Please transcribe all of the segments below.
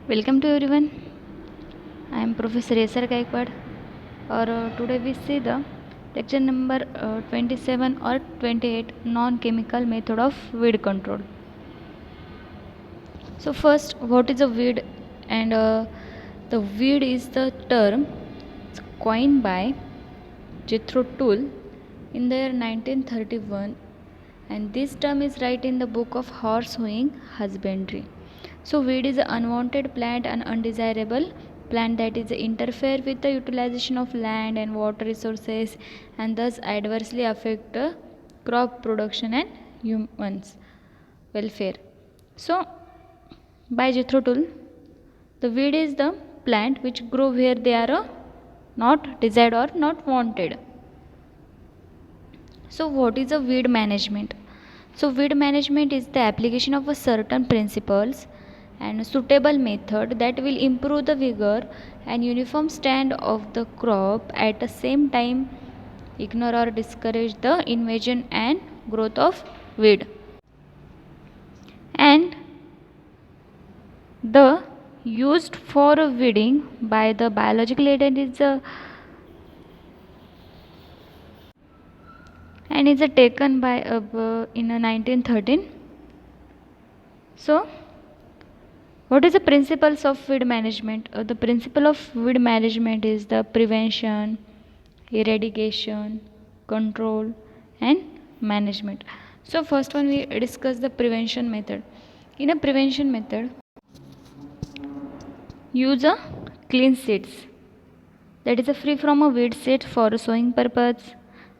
Welcome to everyone. I am Professor Yasser Gaikwad. Or today we see the lecture number 27 or 28 non-chemical method of weed control. So first, what is a weed? And the weed is the term coined by Jethro Tull in the year 1931, and this term is right in the book of horse hoeing husbandry. So weed is an unwanted plant, an undesirable plant that is interfere with the utilization of land and water resources, and thus adversely affect the crop production and humans welfare. So by Jethro Tull, the weed is the plant which grow where they are not desired or not wanted. So what is a weed management? So weed management is the application of a certain principles and suitable method that will improve the vigor and uniform stand of the crop, at the same time ignore or discourage the invasion and growth of weed. And the used for weeding by the biological agent is and is taken by in 1913. So what is the principles of weed management? The principle of weed management is the prevention, eradication, control, and management. So first one we discuss the prevention method. In a prevention method, use a clean seeds, that is a free from a weed seed for sowing purpose.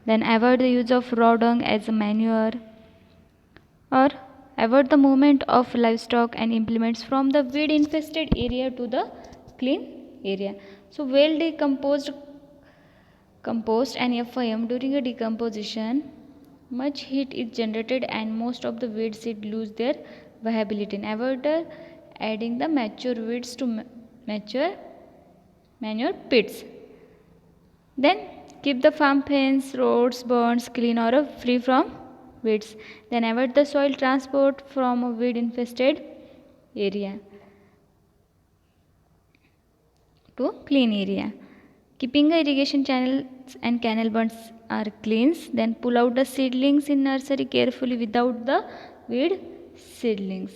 Then avoid the use of raw dung as a manure, or avoid the movement of livestock and implements from the weed infested area to the clean area. So well decomposed compost and FIM, during a decomposition much heat is generated and most of the weed seed lose their viability. And avoid adding the mature weeds to mature manure pits. Then keep the farm fence, roads, burns clean or free from weeds. Then avoid the soil transport from a weed infested area to clean area. Keeping the irrigation channels and canal bunds are cleans. Then pull out the seedlings in nursery carefully without the weed seedlings.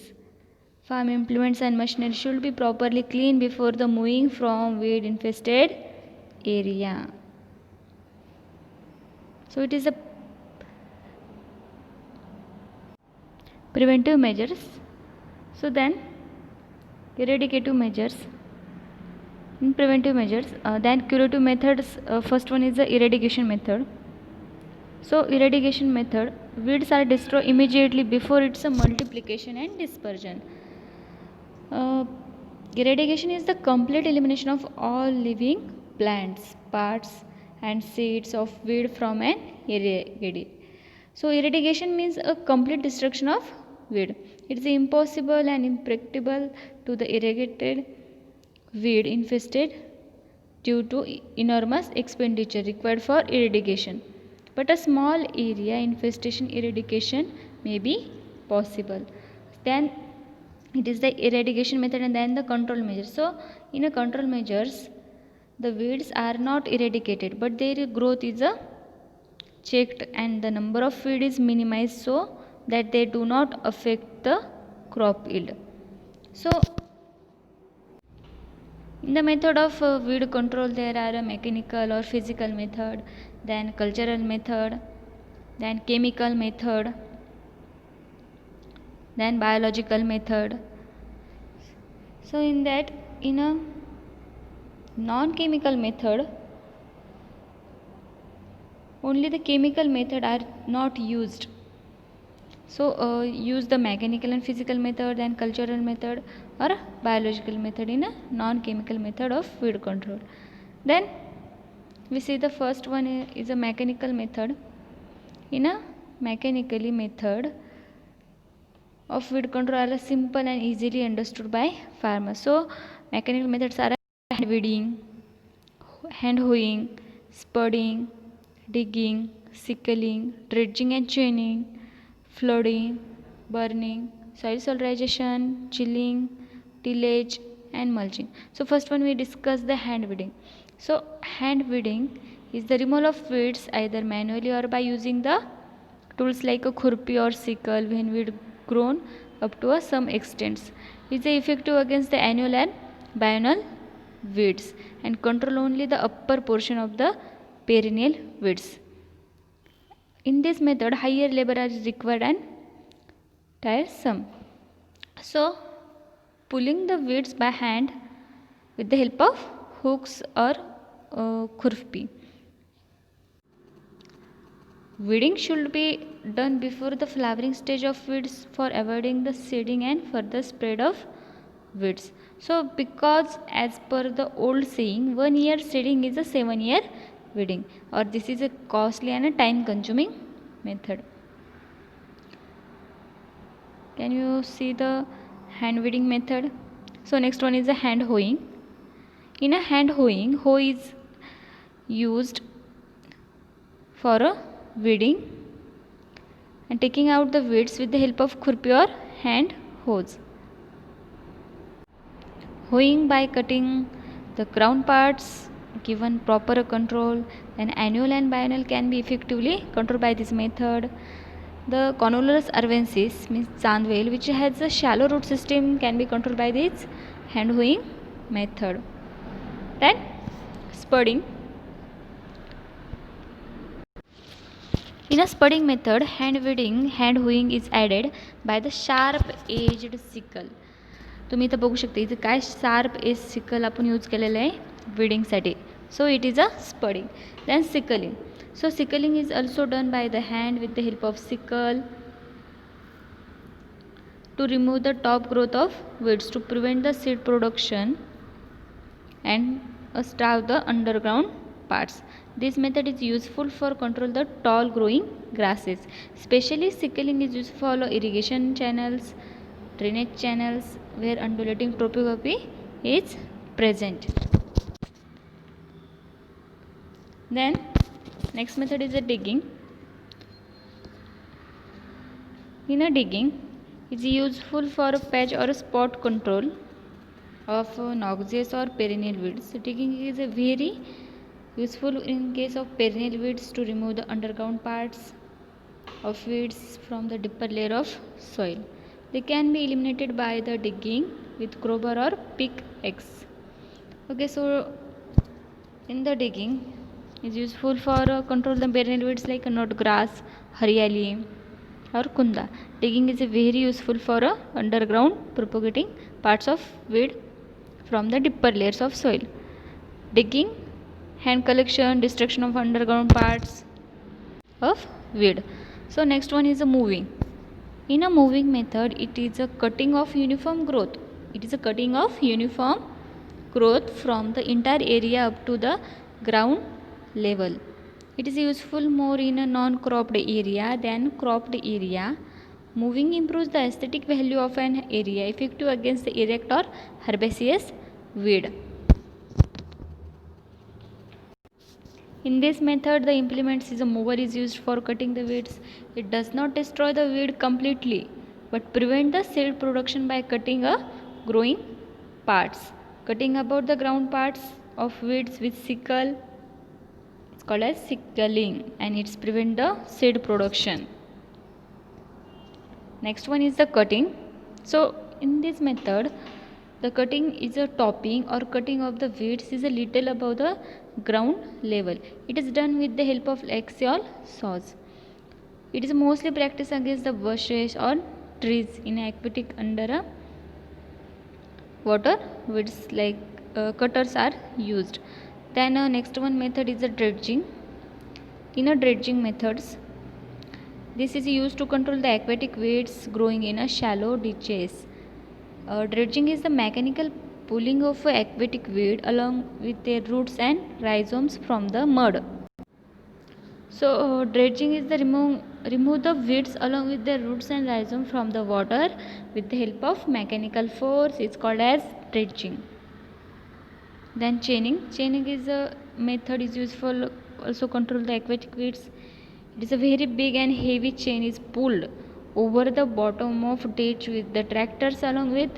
Farm implements and machinery should be properly cleaned before the moving from weed infested area. So it is a preventive measures. So then eradicative measures. In preventive measures, then curative methods. First one is the eradication method. So eradication method, weeds are destroyed immediately before its a multiplication and dispersion. Uh, Eradication is the complete elimination of all living plants, parts, and seeds of weed from an area. So eradication means a complete destruction of weed. It is impossible and impracticable to the irrigated weed infested due to enormous expenditure required for eradication. But a small area infestation eradication may be possible. Then it is the eradication method and then the control measures. So in a control measures, the weeds are not eradicated but their growth is checked and the number of weed is minimized so that they do not affect the crop yield. So in the method of weed control, there are a mechanical or physical method, then cultural method, then chemical method, then biological method. So in that, in a non-chemical method, only the chemical method are not used. So use the mechanical and physical method and cultural method or biological method in a non-chemical method of weed control. Then we see the first one is a mechanical method. In a mechanically method of weed control are simple and easily understood by farmers. So mechanical methods are hand weeding, hand hoeing, spudding, digging, sickling, dredging and chaining, flooding, burning, soil solarization, chilling, tillage, and mulching. So first one we discuss the hand weeding. So hand weeding is the removal of weeds either manually or by using the tools like a khurpi or sickle when weed grown up to some extent. Is effective against the annual and biennial weeds and control only the upper portion of the perennial weeds. In this method, higher labor is required and tiresome. So, pulling the weeds by hand with the help of hooks or khurpi. Weeding should be done before the flowering stage of weeds for avoiding the seeding and further spread of weeds. So, because as per the old saying, 1 year seeding is a 7 year weeding, or this is a costly and a time consuming method. Can you see the hand weeding method? So, next one is a hand hoeing. In a hand hoeing, hoe is used for a weeding and taking out the weeds with the help of khurpi or hand hoes. Hoeing by cutting the crown parts given proper control, then annual and biennial can be effectively controlled by this method. The Conolurus arvensis means chandvel, which has a shallow root system, can be controlled by this hand hoeing method. Then spudding. In a spudding method, hand hoeing is added by the sharp edged sickle. तुम्ही इथं बघू शकता इथं काय sharp edge sickle आपण use केलेलं आहे विडिंगसाठी. So it is a spudding. Then sickling. So sickling is also done by the hand with the help of sickle to remove the top growth of weeds to prevent the seed production and starve the underground parts. This method is useful for control the tall growing grasses. Especially sickling is used for irrigation channels, drainage channels where undulating topography is present. Then next method is a digging. In a digging, is useful for a patch or a spot control of noxious or perennial weeds. Digging is a very useful in case of perennial weeds to remove the underground parts of weeds from the deeper layer of soil. They can be eliminated by the digging with crowbar or pickaxe. Okay, so in the digging is useful for control the perennial weeds like nut grass, haryali or kunda. Digging is very useful for underground propagating parts of weed from the deeper layers of soil. Digging, hand collection, destruction of underground parts of weed. So next one is a moving. In a moving method, it is a cutting of uniform growth. It is a cutting of uniform growth from the entire area up to the ground level. It is useful more in a non-cropped area than cropped area. Moving improves the aesthetic value of an area, effective against the erect or herbaceous weed. In this method, the implement is a mower is used for cutting the weeds. It does not destroy the weed completely, but prevent the seed production by cutting a growing parts. Cutting about the ground parts of weeds with sickle called as sickling, and it's prevent the seed production. Next one is the cutting. So in this method, the cutting is a topping or cutting of the weeds is a little above the ground level. It is done with the help of axial saws. It is mostly practiced against the bushes or trees in aquatic under a water weeds like cutters are used. Then next one method is a dredging. In a dredging methods, this is used to control the aquatic weeds growing in a shallow ditches. Dredging is the mechanical pulling of aquatic weed along with their roots and rhizomes from the mud. So dredging is the remove the weeds along with their roots and rhizomes from the water with the help of mechanical force. It's called as dredging. Then chaining. Chaining is a method is used for also control the aquatic weeds. It is a very big and heavy chain is pulled over the bottom of ditch with the tractors along with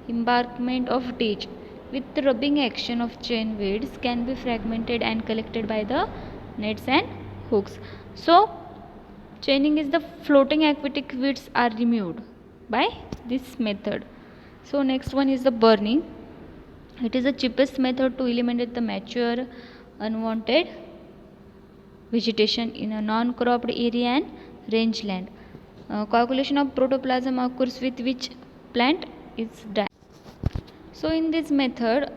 embankment of ditch. with the rubbing action of chain weeds can be fragmented and collected by the nets and hooks. So chaining is the floating aquatic weeds are removed by this method. So next one is the burning. It is the cheapest method to eliminate the mature unwanted vegetation in a non-cropped area and rangeland. Coagulation of protoplasm occurs with which plant is dry. So in this method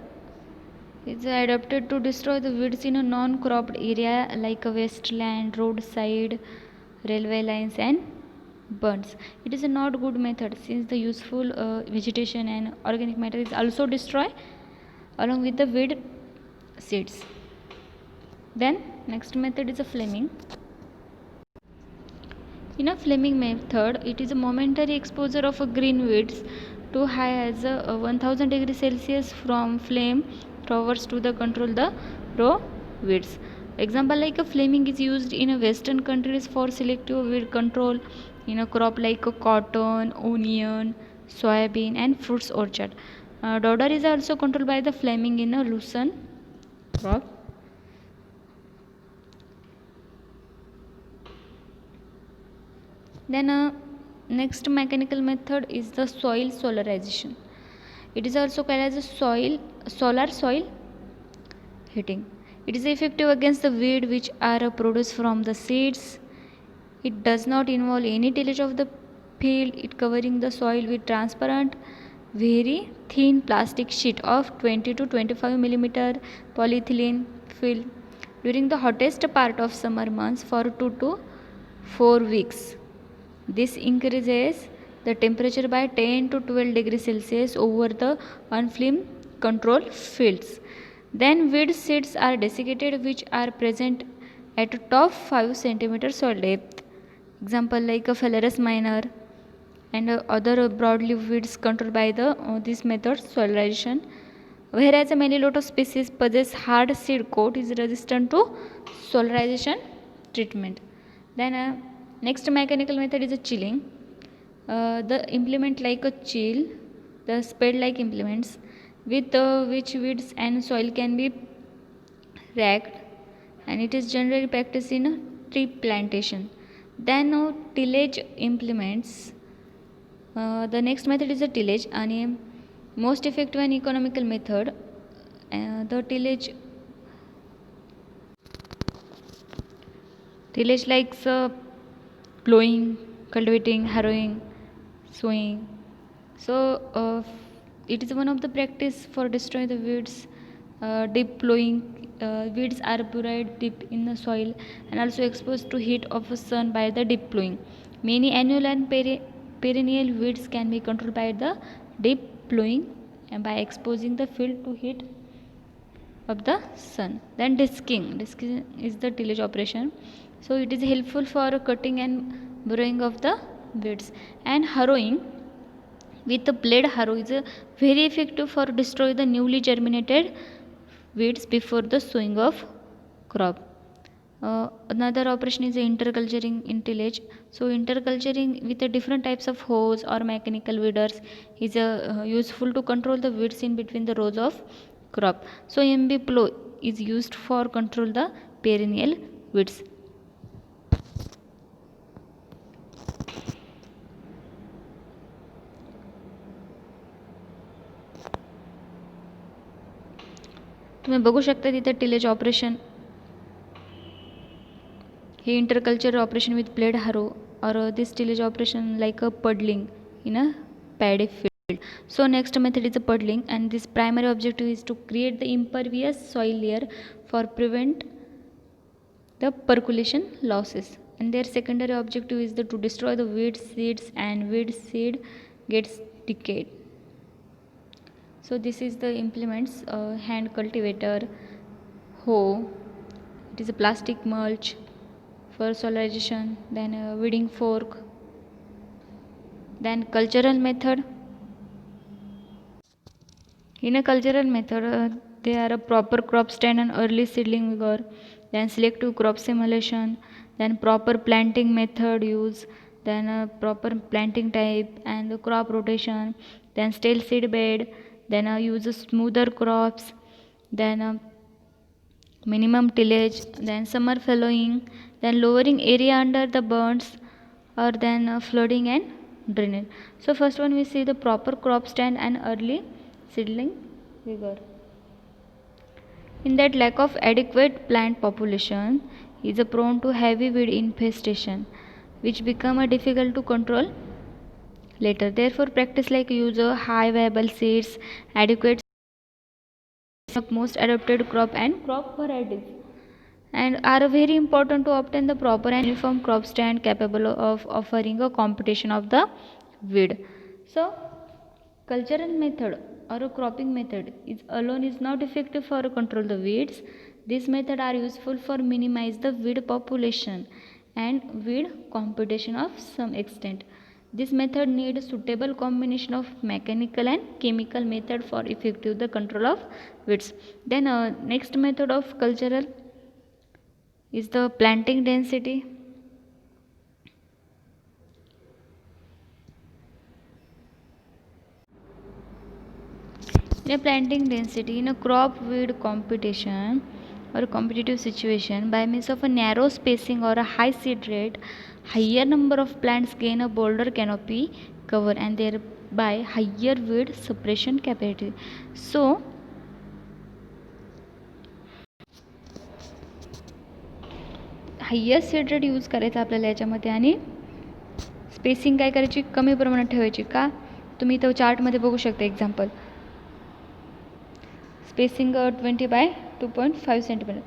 is adapted to destroy the weeds in a non-cropped area like a wasteland, roadside, railway lines and burns. It is a not good method since the useful vegetation and organic matter is also destroyed along with the weed seeds. Then next method is a flaming. In a flaming method, it is a momentary exposure of a green weeds to high as 1000 degrees Celsius from flame throwers to the control the raw weeds. Example like a flaming is used in a western countries for selective weed control in a crop like a cotton, onion, soybean and fruits orchard. Dodder is also controlled by the flaming in a lucerne crop. Then next mechanical method is the soil solarization. It is also called as a solar soil heating. It is effective against the weed which are produced from the seeds. It does not involve any tillage of the field. It covering the soil with transparent, very thin plastic sheet of 20 to 25 millimeter polyethylene film during the hottest part of summer months for 2 to 4 weeks. This increases the temperature by 10 to 12 degrees Celsius over the unflamed control fields. Then weed seeds are desiccated which are present at a top 5 cm soil depth. Example like a Phalaris minor and other broadleaf weeds controlled by this method solarization. Whereas a Melilotus species possess hard seed coat is resistant to solarization treatment. Then next mechanical method is a chilling. The implement like a chill, the spade like implements with which weeds and soil can be racked, and it is generally practiced in a tree plantation. Then tillage implements. The next method is a tillage and most effective and economical method. The tillage likes plowing, cultivating, harrowing, sowing. So it is one of the practice for destroying the weeds. Deep plowing, weeds are buried deep in the soil and also exposed to heat of the sun by the deep plowing. Many annual and perennial weeds can be controlled by the deep plowing and by exposing the field to heat of the sun. Then disking is the tillage operation. So it is helpful for cutting and burrowing of the weeds. And harrowing with the blade harrow is very effective for destroy the newly germinated weeds before the sowing of crop. Another operation is interculturing in tillage. So interculturing with the different types of hoes or mechanical weeders is useful to control the weeds in between the rows of crop. So MB plow is used for control the perennial weeds. तुम्ही बघू शकता तिथे tillage operation हे interculture operation with blade harrow और this tillage operation like a puddling in a paddy field. So next method is a puddling, and this primary objective is to create the impervious soil layer for prevent the percolation losses, and their secondary objective is to destroy the weed seeds and weed seed gets decayed. So this is the implements: hand cultivator, hoe, it is a plastic mulch for solarization, then a weeding fork, then cultural method. In a cultural method, they are a proper crop stand and early seedling vigor, then selective crop simulation, then proper planting method use, then a proper planting type and the crop rotation, then stale seed bed, then use smoother crops, then minimum tillage, then summer fallowing, then lowering area under the burns, or then flooding and drainage. So first one we see the proper crop stand and early seedling vigor. In that, lack of adequate plant population is prone to heavy weed infestation, which become difficult to control later. Therefore, practice like use high viable seeds, adequate of most adapted crop and crop varieties, and are very important to obtain the proper and uniform crop stand capable of offering a competition of the weed. So cultural method or a cropping method is alone is not effective for control the weeds. These methods are useful for minimize the weed population and weed competition of some extent. This method need a suitable combination of mechanical and chemical method for effective the control of weeds. Then next method of cultural is the planting density. In a planting density, in a crop weed competition or a competitive situation, by means of a narrow spacing or a high seed rate, higher number of plants gain a bolder canopy cover and thereby higher weed suppression capacity. So highest seed rate use करायचा आपल्याला याच्यामध्ये आणि spacing काय करायची कमी प्रमाणात ठेवायची का तुम्ही इथं चार्टमध्ये बघू शकता example spacing 20 by 2.5 cm,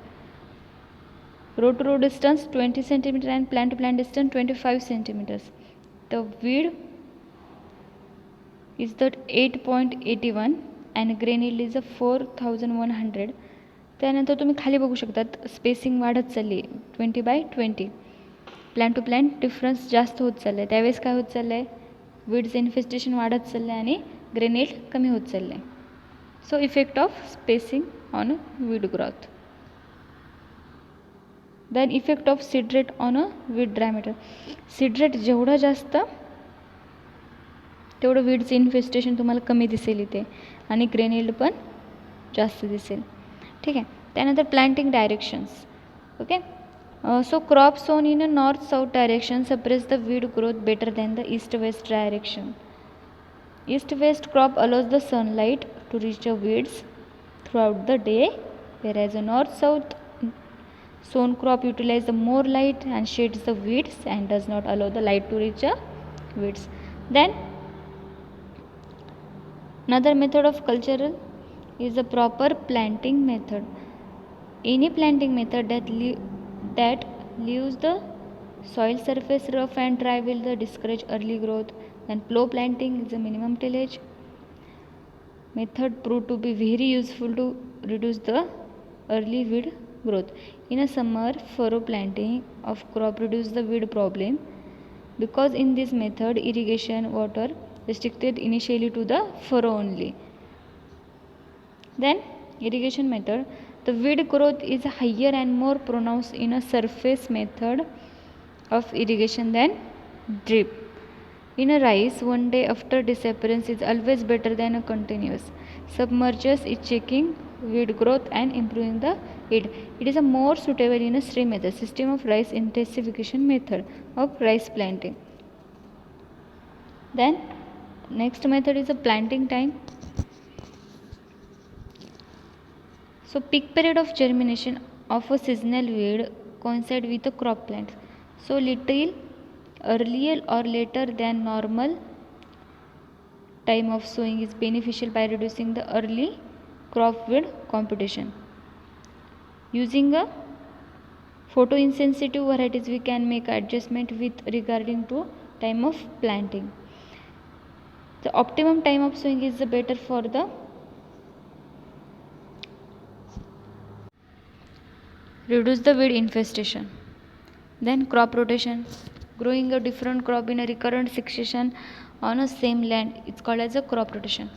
row to row distance 20 cm and plant to plant distance 25 cm. The weed is that 8.81 and grain yield is 4100. त्यानंतर तुम्ही खाली बघू शकतात स्पेसिंग वाढत चालली 20 by 20. Plan to plan difference जास्त होत चाललं आहे त्यावेळेस काय होत चाललं आहे वीड्स इन्फेस्टेशन वाढत चाललं आहे आणि ग्रेन यील्ड कमी होत चाललं आहे. So effect of spacing on weed growth. Then effect of seed rate on a weed diameter. Seed rate जेवढा जास्त तेवढं weeds infestation तुम्हाला कमी दिसेल इथे आणि grain yield पण जास्त दिसेल. ठीक आहे. त्यानंतर planting directions. Okay. So crops sown in a north south direction suppress the weed growth better than the east west direction. East west crop allows the sunlight to reach the weeds throughout the day, whereas a north south sown crop utilizes the more light and shades the weeds and does not allow the light to reach the weeds. Then another method of cultural is the proper planting method. Any planting method that leaves the soil surface rough and dry will discourage early growth. Then plow planting is a minimum tillage method proved to be very useful to reduce the early weed growth. In a summer, furrow planting of crop reduce the weed problem because in this method irrigation water restricted initially to the furrow only. Then irrigation method, the weed growth is higher and more pronounced in a surface method of irrigation than drip. In a rice, 1 day after disappearance is always better than a continuous. Submerges is checking weed growth and improving the yield. It is a more suitable in a stream method, system of rice intensification method of rice planting. Then next method is a planting time. So peak period of germination of a seasonal weed coincide with a crop plant. So little earlier or later than normal time of sowing is beneficial by reducing the early crop weed competition. Using a photoinsensitive varieties we can make adjustment with regarding to time of planting. The optimum time of sowing is better for the reduce the weed infestation. Then crop rotation, growing a different crop in a recurrent succession on a same land, it's called as a crop rotation.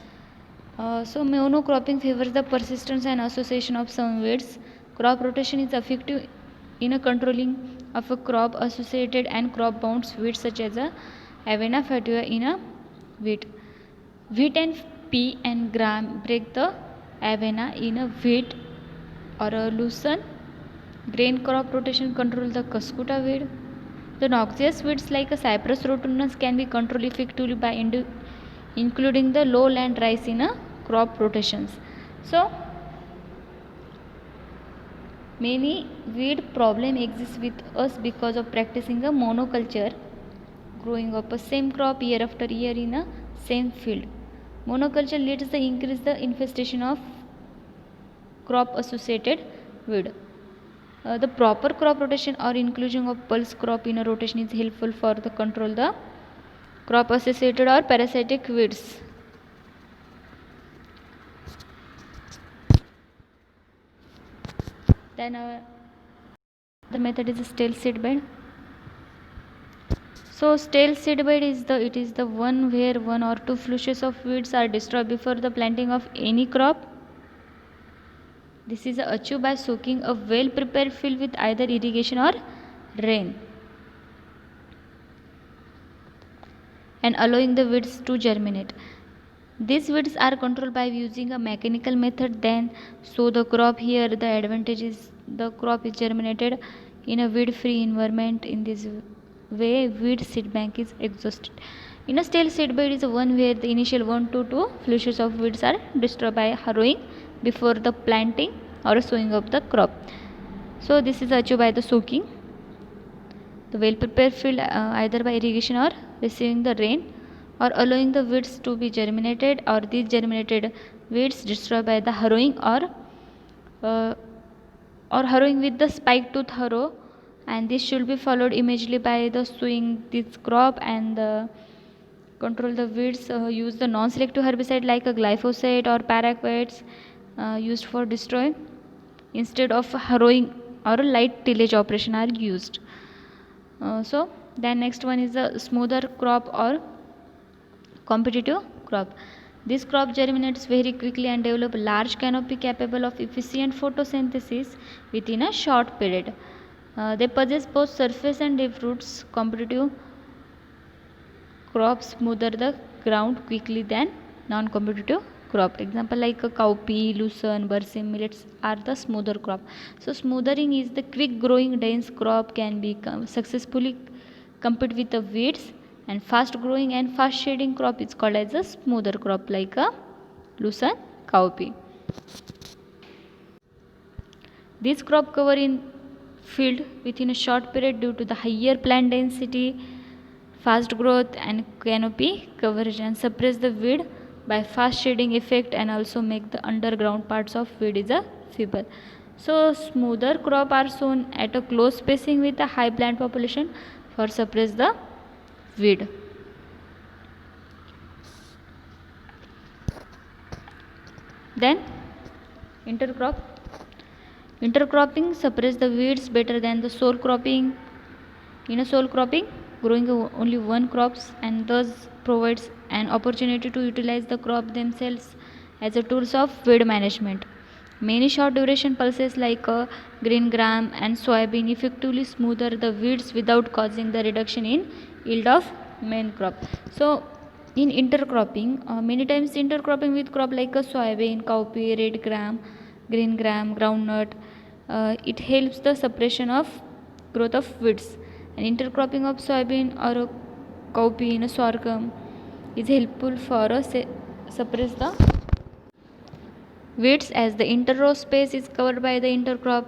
So monocropping favors the persistence and association of some weeds. Crop rotation is effective in a controlling of a crop associated and crop bound weeds such as a Avena fatua in a wheat. Wheat and pea and gram break the avena in a wheat or a lucerne. Grain crop rotation control the cuscuta weed. The noxious weeds like a Cyprus rotunus can be controlled effectively by including the lowland rice in a crop rotations. So many weed problem exists with us because of practicing a monoculture, growing up a same crop year after year in a same field. Monoculture leads to increase the infestation of crop associated weed. The proper crop rotation or inclusion of pulse crop in a rotation is helpful for the control the crop associated or parasitic weeds. Then the method is stale seed bed. So stale seed bed is the one where one or two flushes of weeds are destroyed before the planting of any crop. This is achieved by soaking a well prepared field with either irrigation or rain and allowing the weeds to germinate. These weeds are controlled by using a mechanical method. Then sow the crop. Here the advantage is the crop is germinated in a weed free environment. In this way weed seed bank is exhausted. In a stale seed bed is one where the initial 1 to 2 flushes of weeds are destroyed by harrowing before the planting or sowing of the crop. So this is achieved by the soaking the well prepared field either by irrigation or receiving the rain or allowing the weeds to be germinated, or these germinated weeds destroyed by the harrowing uh, or harrowing with the spike tooth harrow, and this should be followed immediately by the sowing this crop and control the weeds. Use the non-selective herbicide like a glyphosate or paraquats used for destroy instead of harrowing, or a light tillage operation are used. So then next one is the smoother crop or competitive crop. This crop germinates very quickly and develop large canopy capable of efficient photosynthesis within a short period. They possess both surface and deep roots. Competitive crops smoother the ground quickly than non-competitive crop. Example like a cowpea, lucerne, berseem, millets are the smoother crop. So smoothering is the quick growing dense crop can be successfully compete with the weeds, and fast growing and fast shading crop is called as a smoother crop like a lucerne, cowpea. This crop cover in field within a short period due to the higher plant density, fast growth and canopy coverage, and suppress the weed by fast shading effect, and also make the underground parts of weed is a feeble. So smoother crop are sown at a close spacing with a high plant population for suppress the weed. Then intercrop. Intercropping suppress the weeds better than the sole cropping. In a sole cropping, growing only one crops and thus provides an opportunity to utilize the crop themselves as a tools of weed management. Many short duration pulses like green gram and soybean effectively smoother the weeds without causing the reduction in yield of main crop. So in intercropping, many times intercropping with crop like a soybean, cowpea, red gram, green gram, groundnut, it helps the suppression of growth of weeds. And intercropping of soybean or cowpea in a sorghum is helpful for suppress the weeds as the interrow space is covered by the intercrop.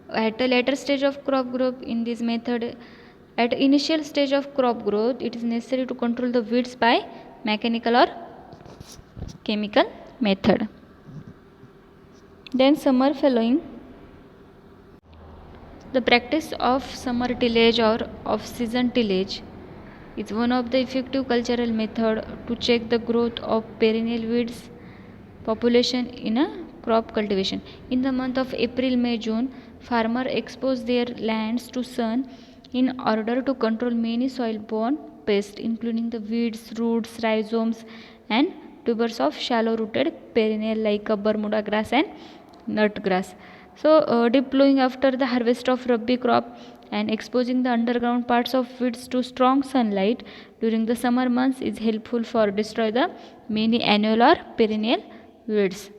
At a later stage of crop growth in this method, at initial stage of crop growth, it is necessary to control the weeds by mechanical or chemical method. Then summer following. The practice of summer tillage or off-season tillage is one of the effective cultural method to check the growth of perennial weeds population in a crop cultivation. In the month of April, May, June, farmers expose their lands to sun in order to control many soil-borne pests, including the weeds, roots, rhizomes, and tubers of shallow-rooted perennial like Bermuda grass and nut grass. So, deep plowing after the harvest of Rabi crop and exposing the underground parts of weeds to strong sunlight during the summer months is helpful for destroy the many annual or perennial weeds.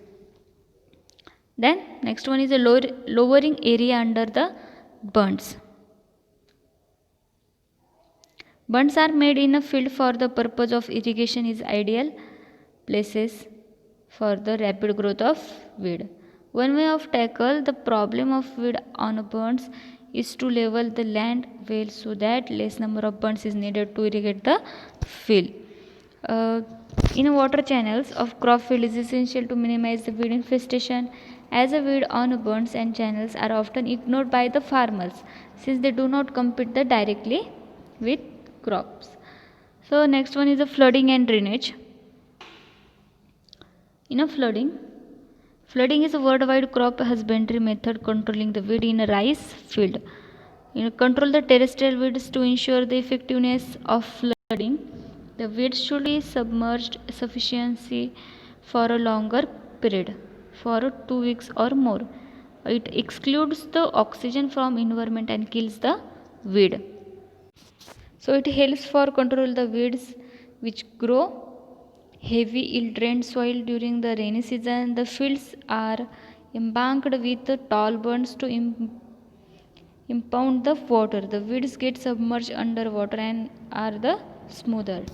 Then next one is a lowering area under the bunds. Bunds are made in a field for the purpose of irrigation is ideal places for the rapid growth of weed. One way of tackle the problem of weed on bunds is to level the land well so that less number of bunds is needed to irrigate the field. In water channels of crop field is essential to minimize the weed infestation, as the weed on bunds and channels are often ignored by the farmers since they do not compete directly with crops. So next one is the flooding and drainage. In a flooding is a worldwide crop husbandry method controlling the weed in a rice field. Control the terrestrial weeds to ensure the effectiveness of flooding. The weeds should be submerged sufficiently for a longer period, for 2 weeks or more. It excludes the oxygen from environment and kills the weed. So it helps for control the weeds which grow heavy ill-drained soil during the rainy season. The fields are embanked with tall bunds to impound the water. The weeds get submerged under water and are the smoother.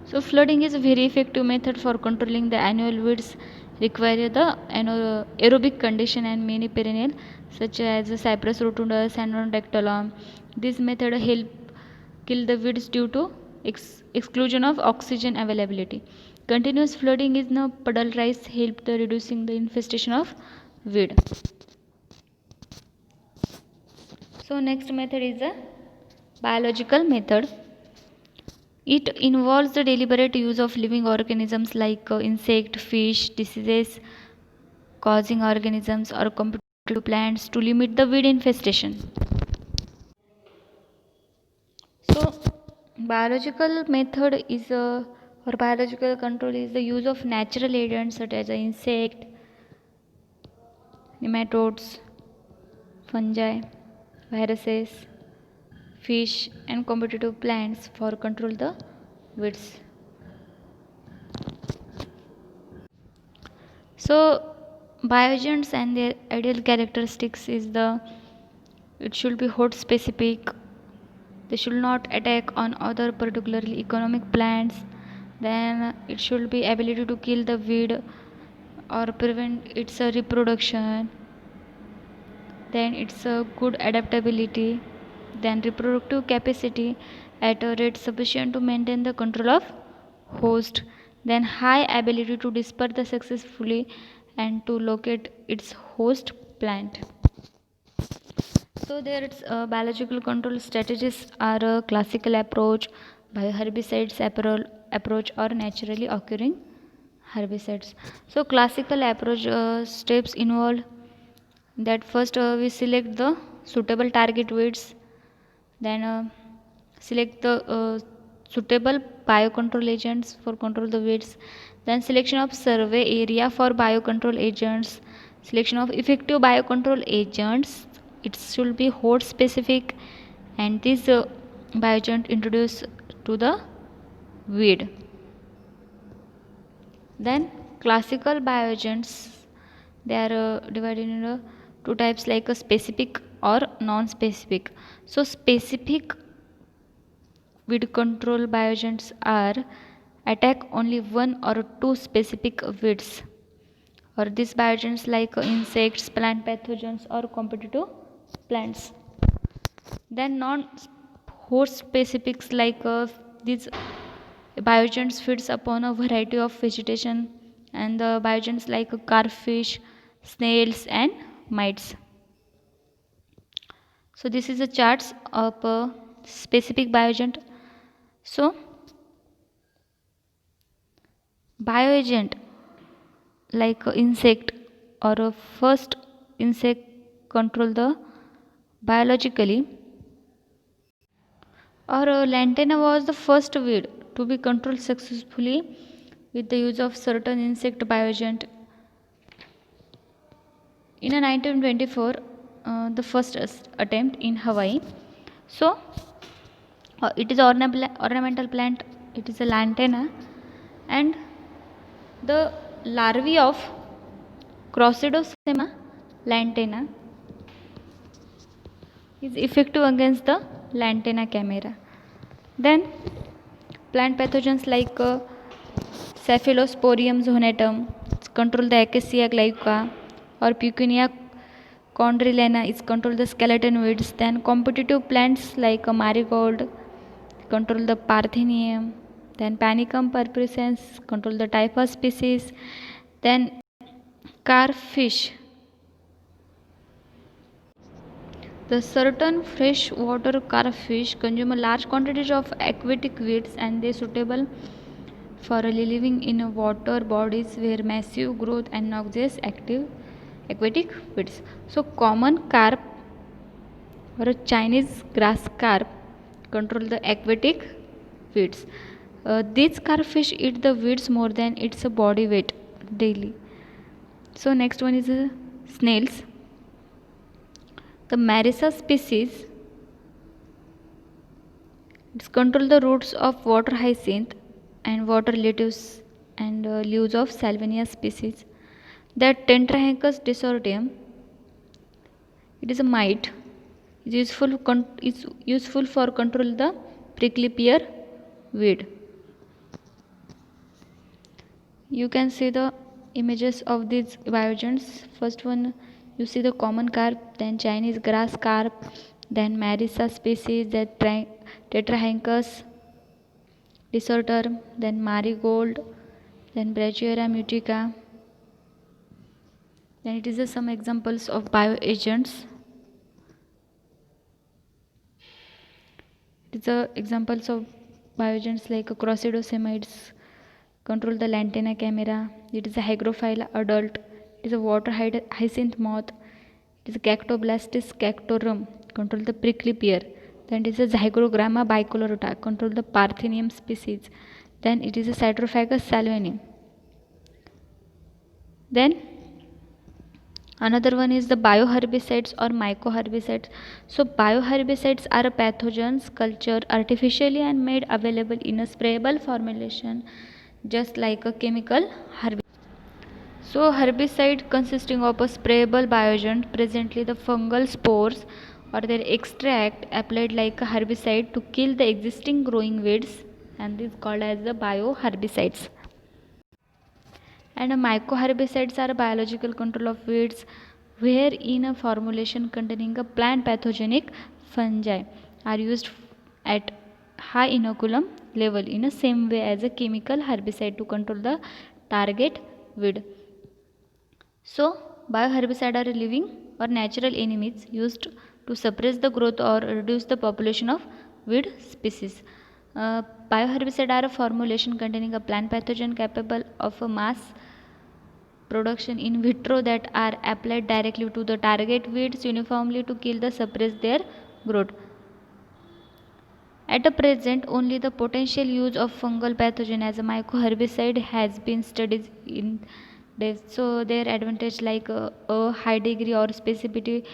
So flooding is a very effective method for controlling the annual weeds require the aerobic condition and many perennial such as Cypress rotundus and Dactylum. This method help kill the weeds due to exclusion of oxygen availability. Continuous flooding in the puddle rice help the reducing the infestation of weed. So next method is a biological method. It involves the deliberate use of living organisms like insect, fish, diseases causing organisms or competitive plants to limit the weed infestation. So biological method is or biological control is the use of natural agents such as insect, nematodes, fungi, viruses, fish and competitive plants for control the weeds. So bioagents and their ideal characteristics is it should be host specific, they should not attack on other particularly economic plants, then it should be ability to kill the weed or prevent its reproduction, then it's a good adaptability, then reproductive capacity at a rate sufficient to maintain the control of host, then high ability to disperse the successfully and to locate its host plant. So there its biological control strategies are a classical approach, bioherbicides approach or naturally occurring herbicides. So classical approach steps involve that first we select the suitable target weeds, then select the suitable biocontrol agents for control the weeds, then selection of survey area for biocontrol agents, selection of effective biocontrol agents, it should be host specific, and this bioagent introduced to the weed. Then classical bioagents, they are divided into two types like a specific or non-specific. So specific weed control bioagents are attack only one or two specific weeds, or these bioagents like insects, plant pathogens or competitive plants. Then non-host specifics like these bioagents feeds upon a variety of vegetation, and the bioagents like carfish, snails and mites. So this is a charts of a specific bioagent. So bioagent like insect or a first insect control the biologically, or lantana was the first weed to be controlled successfully with the use of certain insect bioagent. In 1924, the first attempt in Hawaii. So it is ornamental plant. It is a lantana, and the larvae of Crocidosema lantana is effective against the lantana camera. Then plant pathogens like Cephalosporium zonatum control the Acacia glauca, or Puccinia chondrilena is control the skeleton weeds. Then competitive plants like marigold control the Parthenium. Then Panicum purpurescens control the typhus species. Then carfish. The certain freshwater carfish consume a large quantities of aquatic weeds, and they suitable for living in water bodies where massive growth and noxious active aquatic weeds. So common carp or a Chinese grass carp control the aquatic weeds. These carfish eat the weeds more than its body weight daily. So next one is snails. The Marisa species control the roots of water hyacinth and water lettuce and leaves of Salvinia species. The Tentrahecus disordium, it is a mite. It is useful for control the prickly pear weed. You can see the images of these bioagents. First one, you see the common carp, then Chinese grass carp, then Marisa species, then Tetrahynchus disorder, then marigold, then Brachyura mutica. Then it is some examples of bioagents. It is examples of bioagents like Crocidosemides control the lantana camera. It is a hygrophile adult. It is a water hyacinth moth. It is a Cactoblastis cactorum control the prickly pear. Then it is a Zygogramma bicolorata control the Parthenium species. Then it is a Cytrophagus salvini. Then another one is the bioherbicides or mycoherbicides. So bioherbicides are pathogens cultured artificially and made available in a sprayable formulation, just like a chemical herbicide. So herbicide consisting of a sprayable bioagent, presently the fungal spores or their extract applied like a herbicide to kill the existing growing weeds, and this is called as the bioherbicides. And mycoherbicides are biological control of weeds wherein a formulation containing a plant pathogenic fungi are used at high inoculum level in the same way as a chemical herbicide to control the target weed. So bioherbicides are living or natural enemies used to suppress the growth or reduce the population of weed species. Bioherbicides are a formulation containing a plant pathogen capable of a mass production in vitro that are applied directly to the target weeds uniformly to kill the suppress their growth. At the present, only the potential use of fungal pathogen as a mycoherbicide has been studied in depth. So their advantage like a high degree or specificity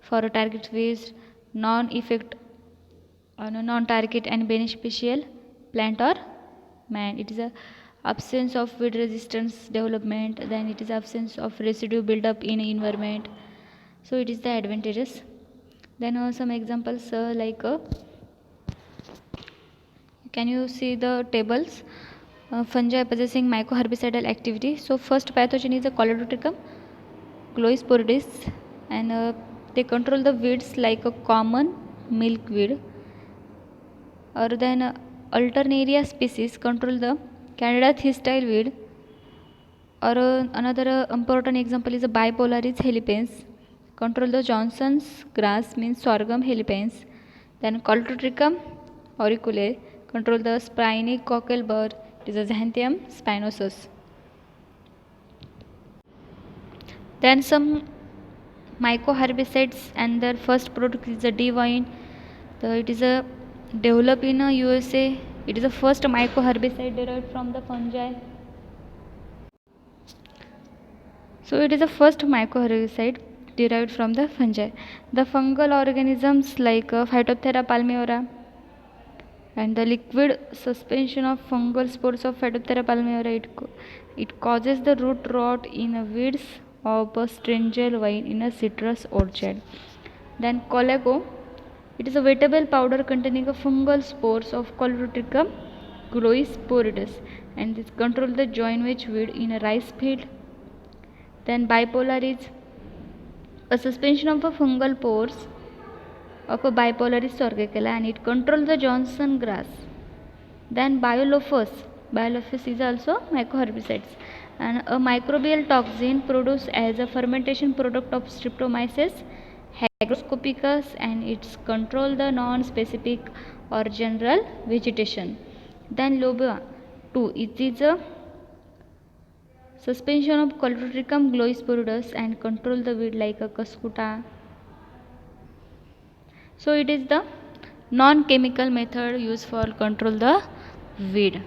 for a target weeds, non-effect on a non-target and beneficial plant or man. It is a absence of weed resistance development, then it is absence of residue buildup in environment. So it is the advantages. Then some examples can you see the tables? Fungi possessing mycoherbicidal activity. So first pathogen is a Colodotrichum gloesporidis, and they control the weeds like a common milkweed. Or then Alternaria species control the Candida thistyle weed. Or another important example is a Bipolaris helipens control the Johnson's grass means sorghum helipens. Then Colodotrichum auriculae control the spiny cockle burr, it is a Xanthium spinosus. Then some mycoherbicides, and their first product is a Divine. It is a developed in USA. It is the first mycoherbicide derived from the fungi. So it is the first mycoherbicide derived from the fungi. The fungal organisms like Phytophthora palmivora and the liquid suspension of fungal spores of Phytophthora palmivora, it causes the root rot in a weeds of a stringel vine in a citrus orchard. Then Colago, it is a vegetable powder containing a fungal spores of Colotrichum gloesporidus, and this control the joint wedge weed in a rice field. Then bipolar is a suspension of a fungal pores of a Bipolaris sorghicala, and it controls the Johnson grass. Then Biolophus is also mycoherbicides, and a microbial toxin produced as a fermentation product of Streptomyces hygroscopicus, and it's control the non-specific or general vegetation. Then Loba 2, it is a suspension of Colotrichum gloesporidus and control the weed like a Cuscuta. So it is the non-chemical method used for control the weed.